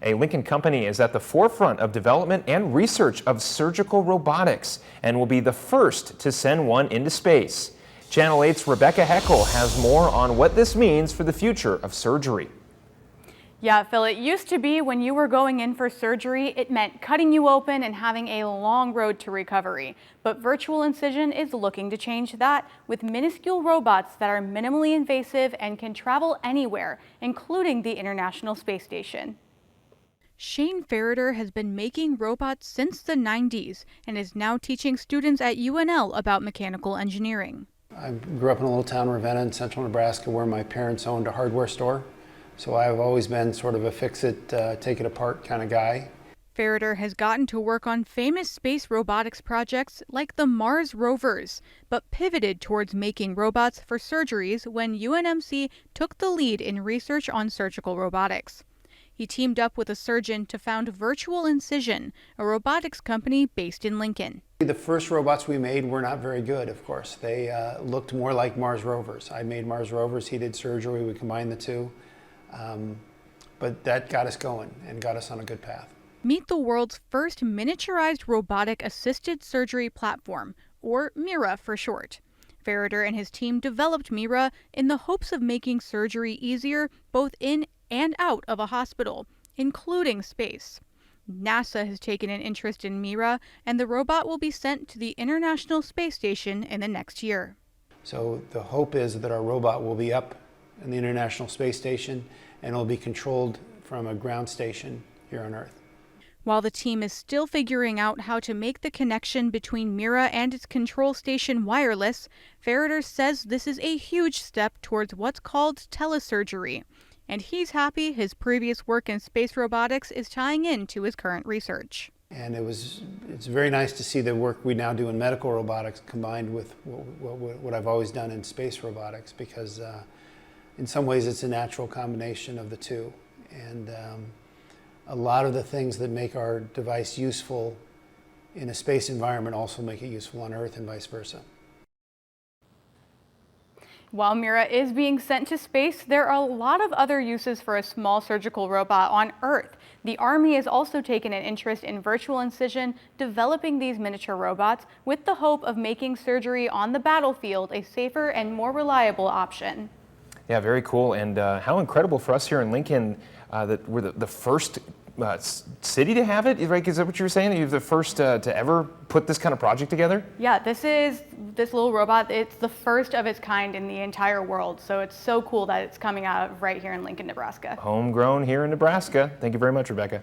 A Lincoln company is at the forefront of development and research of surgical robotics and will be the first to send one into space. Channel 8's Rebecca Heckel has more on what this means for the future of surgery. Yeah, Phil, it used to be when you were going in for surgery, it meant cutting you open and having a long road to recovery. But virtual incision is looking to change that with minuscule robots that are minimally invasive and can travel anywhere, including the International Space Station. Shane Ferreter has been making robots since the 90s and is now teaching students at UNL about mechanical engineering. I grew up in a little town, Ravenna, in central Nebraska, where my parents owned a hardware store. So I've always been sort of a fix-it, take-it-apart kind of guy. Ferreter has gotten to work on famous space robotics projects like the Mars rovers, but pivoted towards making robots for surgeries when UNMC took the lead in research on surgical robotics. He teamed up with a surgeon to found Virtual Incision, a robotics company based in Lincoln. The first robots we made were not very good, of course. They looked more like Mars rovers. I made Mars rovers, he did surgery, we combined the two. But that got us going and got us on a good path. Meet the world's first miniaturized robotic assisted surgery platform, or MIRA for short. Ferreter and his team developed MIRA in the hopes of making surgery easier both in and out of a hospital, including space. NASA has taken an interest in MIRA, and the robot will be sent to the International Space Station in the next year. So the hope is that our robot will be up in the International Space Station and it'll be controlled from a ground station here on Earth. While the team is still figuring out how to make the connection between MIRA and its control station wireless, Ferreter says this is a huge step towards what's called telesurgery. And he's happy his previous work in space robotics is tying into his current research. And it's very nice to see the work we now do in medical robotics combined with what I've always done in space robotics, because in some ways it's a natural combination of the two. And a lot of the things that make our device useful in a space environment also make it useful on Earth and vice versa. While MIRA is being sent to space, there are a lot of other uses for a small surgical robot on Earth. The Army has also taken an interest in Virtual Incision, developing these miniature robots with the hope of making surgery on the battlefield a safer and more reliable option. Yeah, very cool. And how incredible for us here in Lincoln that we're the first city to have it, right? Is that what you were saying? That you're the first to ever put this kind of project together? Yeah, this little robot, it's the first of its kind in the entire world. So it's so cool that it's coming out right here in Lincoln, Nebraska. Homegrown here in Nebraska. Thank you very much, Rebecca.